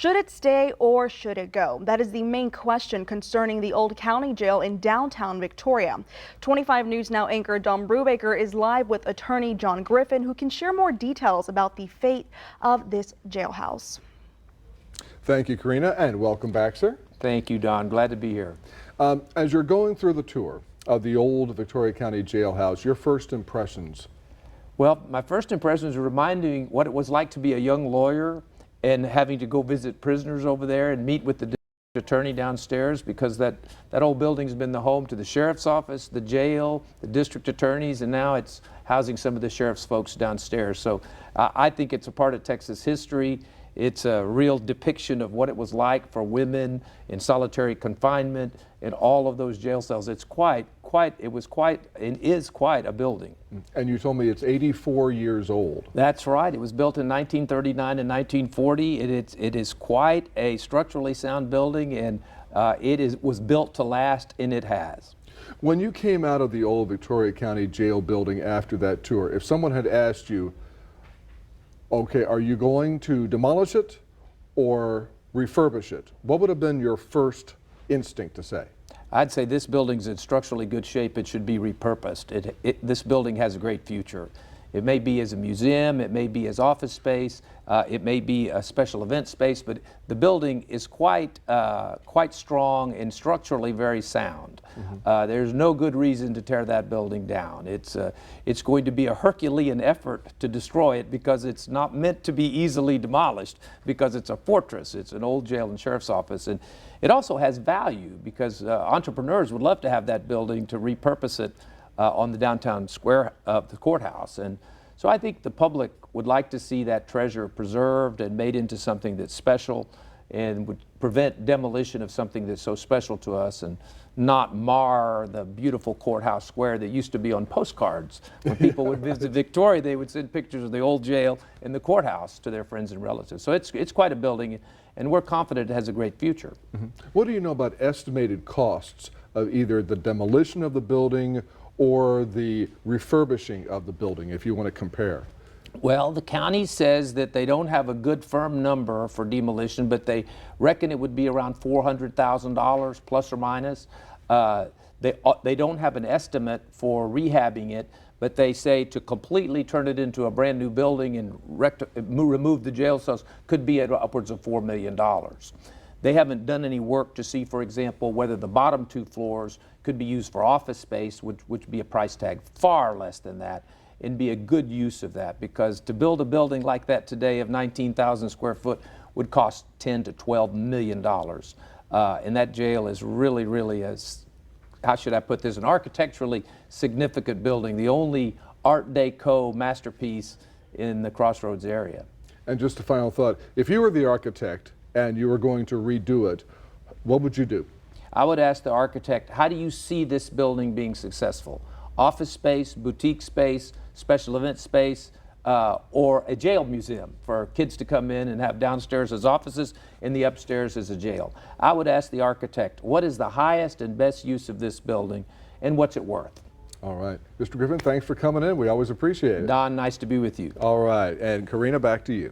Should it stay or should it go? That is the main question concerning the Old County Jail in downtown Victoria. 25 News Now anchor Don Brubaker is live with attorney John Griffin, who can share more details about the fate of this jailhouse. Thank you, Karina, and welcome back, sir. Thank you, Don. Glad to be here. As you're going through the tour of the old Victoria County Jailhouse, your first impressions? Well, my first impressions are reminding what it was like to be a young lawyer and having to go visit prisoners over there and meet with the district attorney downstairs, because that old building's been the home to the sheriff's office, the jail, the district attorneys, and now it's housing some of the sheriff's folks downstairs. So I think it's a part of Texas history. It's a real depiction of what it was like for women in solitary confinement in all of those jail cells. It was quite and is quite a building. And you told me it's 84 years old. That's right. It was built in 1939 and 1940. It is quite a structurally sound building, and was built to last, and it has. When you came out of the old Victoria County Jail building after that tour, if someone had asked you, okay, are you going to demolish it or refurbish it, what would have been your first instinct to say? I'd say this building's in structurally good shape. It should be repurposed. This building has a great future. It may be as a museum, it may be as office space, it may be a special event space, but the building is quite strong and structurally very sound. There's no good reason to tear that building down. It's going to be a Herculean effort to destroy it, because it's not meant to be easily demolished, because it's a fortress. It's an old jail and sheriff's office, and it also has value, because entrepreneurs would love to have that building to repurpose it on the downtown square of the courthouse. And so I think the public would like to see that treasure preserved and made into something that's special, and would prevent demolition of something that's so special to us, and not mar the beautiful courthouse square that used to be on postcards. When people would visit Victoria, they would send pictures of the old jail and the courthouse to their friends and relatives. So it's quite a building, and we're confident it has a great future. What do you know about estimated costs of either the demolition of the building or the refurbishing of the building, if you want to compare? Well, the county says that they don't have a good firm number for demolition, but they reckon it would be around $400,000 plus or minus. They don't have an estimate for rehabbing it, but they say to completely turn it into a brand new building and remove the jail cells could be at upwards of $4 million. They haven't done any work to see, for example, whether the bottom two floors could be used for office space, which would be a price tag far less than that, and be a good use of that, because to build a building like that today of 19,000 square foot would cost $10 to $12 million. And that jail is really how should I put this, an architecturally significant building, the only Art Deco masterpiece in the Crossroads area. And just a final thought, if you were the architect and you were going to redo it, what would you do? I would ask the architect, how do you see this building being successful? Office space, boutique space, special event space, or a jail museum for kids to come in and have downstairs as offices and the upstairs as a jail. I would ask the architect, what is the highest and best use of this building, and what's it worth? All right. Mr. Griffin, thanks for coming in. We always appreciate it. Don, nice to be with you. All right. And Karina, back to you.